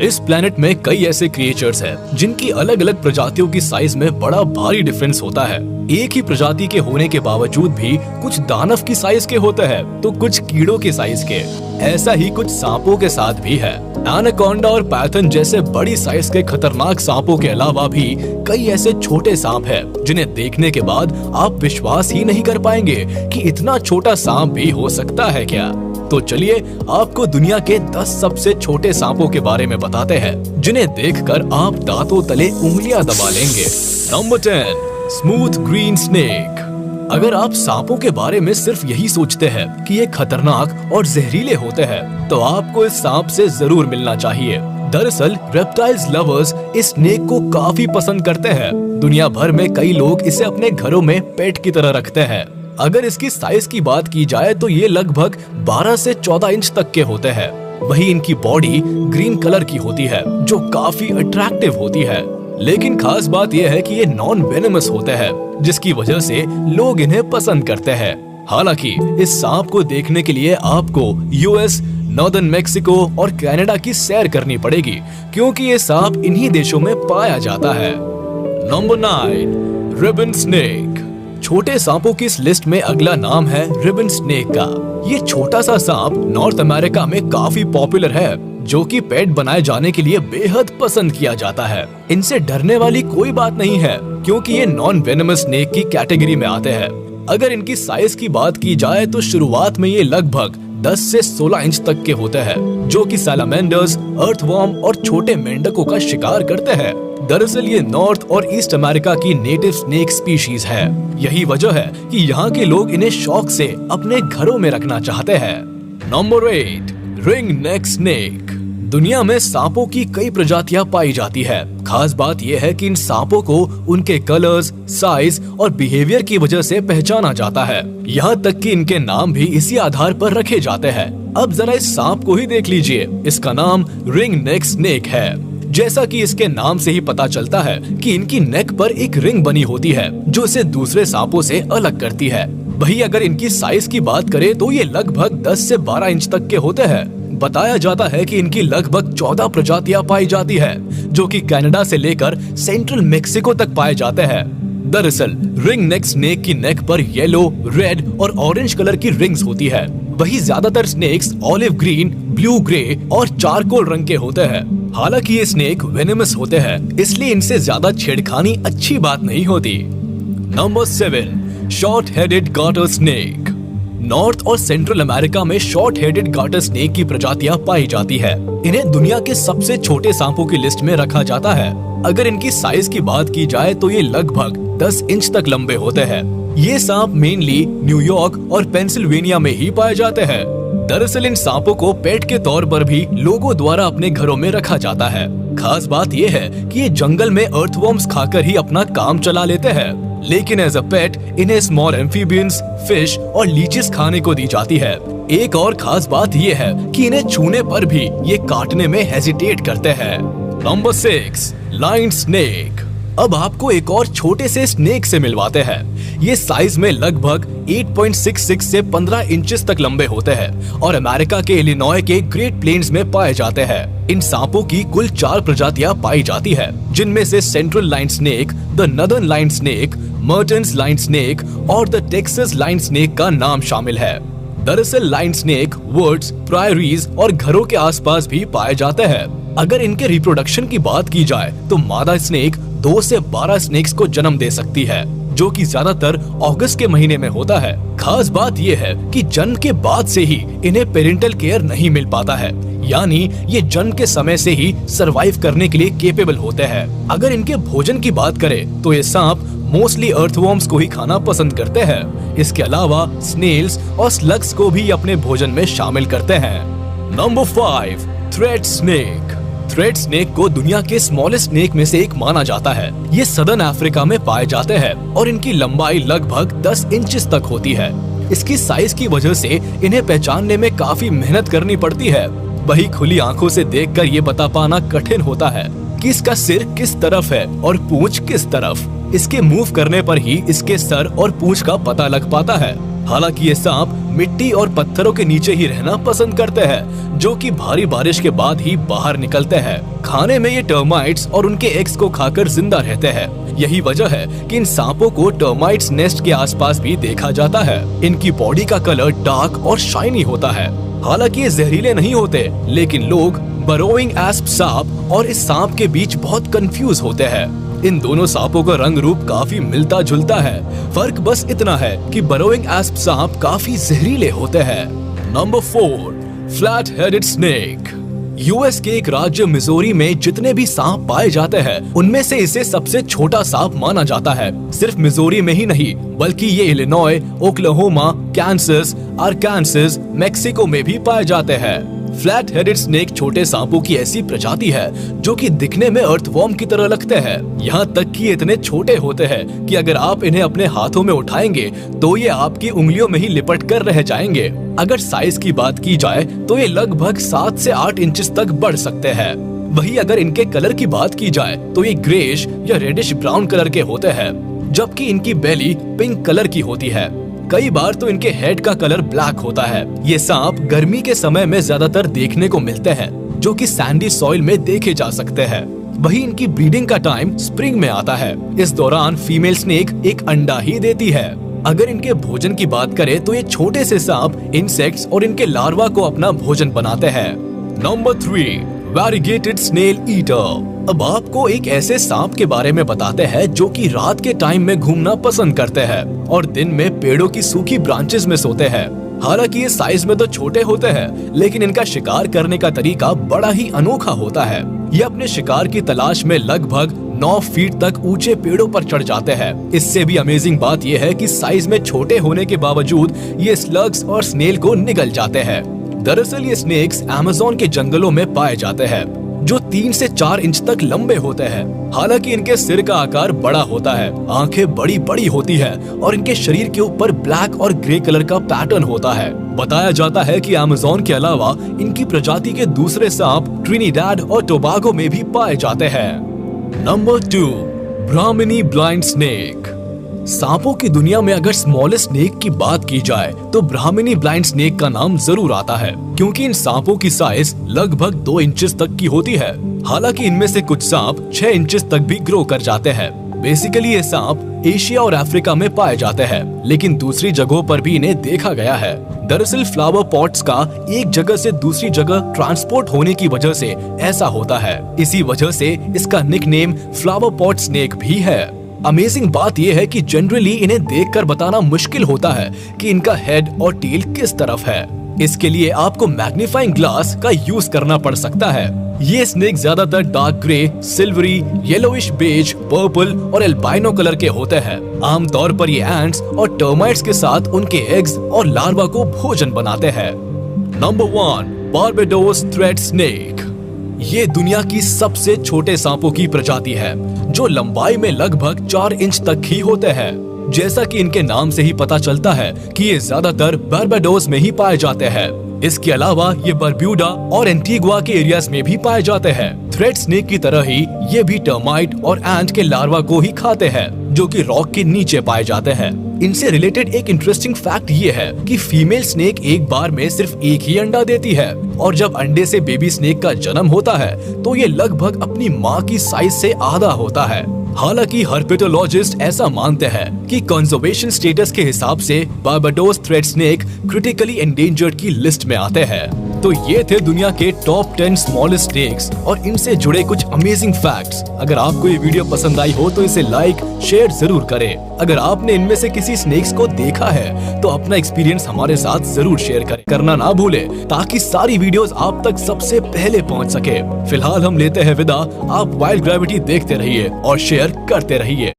इस प्लेनेट में कई ऐसे क्रिएचर्स हैं जिनकी अलग अलग प्रजातियों की साइज में बड़ा भारी डिफरेंस होता है। एक ही प्रजाति के होने के बावजूद भी कुछ दानव की साइज के होते हैं तो कुछ कीड़ों के साइज के। ऐसा ही कुछ सांपों के साथ भी है। एनाकोंडा और पाइथन जैसे बड़ी साइज के खतरनाक सांपों के अलावा भी कई ऐसे छोटे सांप हैं जिन्हें देखने के बाद आप विश्वास ही नहीं कर पाएंगे कि इतना छोटा सांप भी हो सकता है क्या। तो चलिए आपको दुनिया के 10 सबसे छोटे सांपों के बारे में बताते हैं जिन्हें देखकर आप दांतों तले उंगलियां दबा लेंगे। Number 10, smooth green snake. अगर आप सांपों के बारे में सिर्फ यही सोचते हैं कि ये खतरनाक और जहरीले होते हैं तो आपको इस सांप से जरूर मिलना चाहिए। दरअसल रेप्टाइल्स लवर्स इस स्नेक को काफी पसंद करते हैं। दुनिया भर में कई लोग इसे अपने घरों में पेट की तरह रखते हैं। अगर इसकी साइज की बात की जाए तो ये लगभग 12 से 14 इंच तक के होते हैं। वही इनकी बॉडी ग्रीन कलर की होती है जो काफी अट्रैक्टिव होती है। लेकिन खास बात यह है कि ये नॉन वेनमस होते हैं जिसकी वजह से लोग इन्हें पसंद करते हैं। हालांकि इस सांप को देखने के लिए आपको यूएस, नॉर्दर्न मेक्सिको और कनाडा की सैर करनी पड़ेगी क्योंकि ये सांप इन्हीं देशों में पाया जाता है। Number 9, ribbon snake. छोटे सांपों की इस लिस्ट में अगला नाम है रिबन स्नेक का। ये छोटा सा सांप नॉर्थ अमेरिका में काफी पॉपुलर है जो कि पेट बनाए जाने के लिए बेहद पसंद किया जाता है। इनसे डरने वाली कोई बात नहीं है क्योंकि ये नॉन वेनमस स्नेक की कैटेगरी में आते हैं। अगर इनकी साइज की बात की जाए तो शुरुआत में ये लगभग 10 से 16 इंच तक के होते हैं जो कि सैलामेंडर्स, अर्थवर्म और छोटे मेंढकों का शिकार करते हैं। दरअसल ये नॉर्थ और ईस्ट अमेरिका की नेटिव स्नेक स्पीशीज है। यही वजह है कि यहाँ के लोग इन्हें शौक से अपने घरों में रखना चाहते हैं। Number 8, ring neck snake. दुनिया में सांपों की कई प्रजातियां पाई जाती है। खास बात यह है कि इन सांपों को उनके कलर्स, साइज और बिहेवियर की वजह से पहचाना जाता है। यहाँ तक कि इनके नाम भी इसी आधार पर रखे जाते हैं। अब जरा इस सांप को ही देख लीजिए। इसका नाम रिंग नेक स्नेक है। जैसा कि इसके नाम से ही पता चलता है कि इनकी नेक पर एक रिंग बनी होती है जो इसे दूसरे सांपों से अलग करती है। वही अगर इनकी साइज की बात करें तो ये लगभग 10 से 12 इंच तक के होते हैं। बताया जाता है कि इनकी लगभग 14 प्रजातियां पाई जाती है जो कि कनाडा से लेकर सेंट्रल मेक्सिको तक पाए जाते हैं। दरअसल रिंग नेक स्नेक की नेक पर येलो, रेड और ऑरेंज कलर की रिंग्स होती है। वही ज्यादातर snakes olive green, blue grey और चारकोल रंग के होते हैं। हालांकि ये स्नेक वेनेमस होते हैं इसलिए इनसे ज्यादा छेड़खानी अच्छी बात नहीं होती। Number 7, short headed garter snake. North और सेंट्रल अमेरिका में शॉर्ट हेडेड गार्टर स्नेक की प्रजातियां पाई जाती है। इन्हें दुनिया के सबसे छोटे सांपों की लिस्ट में रखा जाता है। अगर इनकी साइज की बात की जाए तो ये लगभग 10 इंच तक लंबे होते हैं। ये सांप मेनली न्यूयॉर्क और पेंसिल्वेनिया में ही पाए जाते हैं। दरअसल इन सांपों को पेट के तौर पर भी लोगों द्वारा अपने घरों में रखा जाता है। खास बात ये है कि ये जंगल में अर्थवर्म्स खाकर ही अपना काम चला लेते हैं, लेकिन एज अ पेट इन्हें स्मॉल एम्फीबियंस, फिश और लीचेस खाने को दी जाती है। एक और खास बात ये है कि इन्हें छूने पर भी ये काटने में हेजिटेट करते हैं। Number 6, line snake. अब आपको एक और छोटे से स्नेक से मिलवाते हैं। ये साइज में लगभग 8.66 से 15 इंचेस तक लंबे होते हैं और अमेरिका के इलिनॉय के ग्रेट प्लेन्स में पाए जाते हैं। इन सांपों की कुल 4 प्रजातियां पाई जाती है जिनमें से central line snake, the northern line snake, Mertens line snake और द टेक्सास लाइन स्नेक का नाम शामिल है। दरअसल लाइन स्नेक वुड्स, प्रायरीज और घरों के आसपास भी पाए जाते हैं। अगर इनके रिप्रोडक्शन की बात की जाए तो मादा स्नेक 2 से 12 स्नेक्स को जन्म दे सकती है जो कि ज्यादातर अगस्त के महीने में होता है। खास बात यह है कि जन्म के बाद से ही इन्हें पेरेंटल केयर नहीं मिल पाता है, यानी ये जन्म के समय से ही सरवाइव करने के लिए केपेबल होते हैं। अगर इनके भोजन की बात करें तो ये सांप मोस्टली अर्थवर्म्स को ही खाना पसंद करते हैं। इसके अलावा स्नेल्स और स्लग्स को भी अपने भोजन में शामिल करते हैं। Number 5, thread snake. Thread snake को दुनिया के स्मॉलेस्ट स्नेक में से एक माना जाता है। ये सदर्न अफ्रीका में पाए जाते हैं और इनकी लंबाई लगभग 10 इंचेस तक होती है। इसकी साइज की वजह से इन्हें पहचानने में काफी मेहनत करनी पड़ती है। वही खुली आंखों से देखकर ये बता पाना कठिन होता है कि इसका सिर किस तरफ है और पूंछ किस तरफ। इसके मूव करने पर ही इसके सर और पूंछ का पता लग पाता है। हालांकि ये सांप मिट्टी और पत्थरों के नीचे ही रहना पसंद करते हैं, जो कि भारी बारिश के बाद ही बाहर निकलते हैं। खाने में ये टर्माइट्स और उनके एग्स को खाकर जिंदा रहते हैं। यही वजह है कि इन सांपों को टर्माइट्स नेस्ट के आसपास भी देखा जाता है। इनकी बॉडी का कलर डार्क और शाइनी होता है। हालांकि ये जहरीले नहीं होते, लेकिन लोग बरोइंग एस्प सांप और इस सांप के बीच बहुत कंफ्यूज होते हैं। इन दोनों सांपों का रंग रूप काफी मिलता जुलता है। फर्क बस इतना है कि बरोइंग एस्प सांप काफी जहरीले होते हैं। Number 4, flat headed snake. US के एक राज्य मिजोरी में जितने भी सांप पाए जाते हैं, उनमें से इसे सबसे छोटा सांप माना जाता है। सिर्फ मिजोरी में ही नहीं, बल्कि ये इलिनॉय, ओक्लाहोमा, कैंसस, आरकांसस, मेक्सिको में भी पाए जाते हैं। फ्लैट हेडेड स्नेक छोटे सांपों की ऐसी प्रजाति है जो कि दिखने में अर्थवॉर्म की तरह लगते हैं। यहाँ तक कि इतने छोटे होते हैं कि अगर आप इन्हें अपने हाथों में उठाएंगे तो ये आपकी उंगलियों में ही लिपट कर रह जाएंगे। अगर साइज की बात की जाए तो ये लगभग 7 से 8 इंच तक बढ़ सकते हैं। वही अगर इनके कलर की बात की जाए तो ये ग्रेश या रेडिश ब्राउन कलर के होते हैं, जबकि इनकी बेली पिंक कलर की होती है। कई बार तो इनके हेड का कलर ब्लैक होता है। ये सांप गर्मी के समय में ज्यादातर देखने को मिलते हैं, जो कि सैंडी सॉइल में देखे जा सकते हैं। वही इनकी ब्रीडिंग का टाइम स्प्रिंग में आता है। इस दौरान फीमेल स्नेक एक अंडा ही देती है। अगर इनके भोजन की बात करें तो ये छोटे से सांप इंसेक्ट्स और इनके लार्वा को अपना भोजन बनाते हैं। Number 3, variegated snail eater. अब आपको एक ऐसे सांप के बारे में बताते हैं जो कि रात के टाइम में घूमना पसंद करते हैं और दिन में पेड़ों की सूखी ब्रांचेस में सोते हैं। हालांकि ये साइज में तो छोटे होते हैं, लेकिन इनका शिकार करने का तरीका बड़ा ही अनोखा होता है। ये अपने शिकार की तलाश में लगभग 9 फीट तक ऊंचे पेड़ों पर चढ़ जाते हैं। इससे भी अमेजिंग बात यह है कि साइज में छोटे होने के बावजूद ये स्लग्स और स्नेल को निगल जाते हैं। दरअसल ये स्नेक्स अमेज़न के जंगलों में पाए जाते हैं, जो 3 से 4 इंच तक लंबे होते हैं। हालांकि इनके सिर का आकार बड़ा होता है, आंखें बड़ी बड़ी होती है और इनके शरीर के ऊपर ब्लैक और ग्रे कलर का पैटर्न होता है। बताया जाता है कि अमेज़न के अलावा इनकी प्रजाति के दूसरे सांप ट्रिनिडाड और टोबागो में भी पाए जाते हैं। नंबर 2, ब्राह्मणी ब्लाइंड स्नेक। सांपों की दुनिया में अगर स्मॉलेस्ट स्नेक की बात की जाए तो ब्राह्मणी ब्लाइंड स्नेक का नाम जरूर आता है, क्योंकि इन सांपों की साइज लगभग 2 इंचेस तक की होती है। हालांकि इनमें से कुछ सांप 6 इंचेस तक भी ग्रो कर जाते हैं। बेसिकली ये सांप एशिया और अफ्रीका में पाए जाते हैं, लेकिन दूसरी जगहों पर भी इन्हें देखा गया है। दरअसल फ्लावर पॉट्स का एक जगह से दूसरी जगह ट्रांसपोर्ट होने की वजह से ऐसा होता है। इसी वजह से इसका निकनेम फ्लावर पॉट स्नेक भी है। अमेजिंग बात यह है कि जनरली इन्हें देखकर बताना मुश्किल होता है कि इनका हेड और टेल किस तरफ है। इसके लिए आपको मैग्नीफाइंग ग्लास का यूज करना पड़ सकता है। ये स्नेक ज्यादातर dark grey, silvery, yellowish beige, purple और एल्बाइनो कलर के होते हैं। आमतौर पर ये एंट्स और टर्माइट्स के साथ उनके एग्स और लार्वा को भोजन बनाते हैं। Number 1, Barbados thread snake. ये दुनिया की सबसे छोटे सांपों की प्रजाति है, जो लंबाई में लगभग 4 इंच तक ही होते हैं। जैसा कि इनके नाम से ही पता चलता है कि ये ज्यादातर बारबाडोस में ही पाए जाते हैं। इसके अलावा ये बर्ब्यूडा और एंटीगुआ के एरियाज में भी पाए जाते हैं। थ्रेड स्नेक की तरह ही ये भी टर्माइट और एंट के लार्वा को ही खाते हैं, जो कि रॉक के नीचे पाए जाते हैं। इनसे रिलेटेड एक इंटरेस्टिंग फैक्ट ये है कि फीमेल स्नेक एक बार में सिर्फ एक ही अंडा देती है, और जब अंडे से बेबी स्नेक का जन्म होता है तो ये लगभग अपनी माँ की साइज से आधा होता है। हालांकि हर्पेटोलॉजिस्ट ऐसा मानते हैं कि कंजर्वेशन स्टेटस के हिसाब से Barbados thread snake critically endangered की लिस्ट में आते हैं। तो ये थे दुनिया के टॉप 10 स्मॉलेस्ट स्नेक्स और इनसे जुड़े कुछ अमेजिंग फैक्ट्स। अगर आपको ये वीडियो पसंद आई हो तो इसे लाइक शेयर जरूर करें। अगर आपने इनमें से किसी स्नेक्स को देखा है तो अपना एक्सपीरियंस हमारे साथ जरूर शेयर करना ना भूलें, ताकि सारी वीडियोस आप तक सबसे पहले पहुंच सके। फिलहाल हम लेते हैं विदा। आप वाइल्ड ग्रेविटी देखते रहिए और शेयर करते रहिए।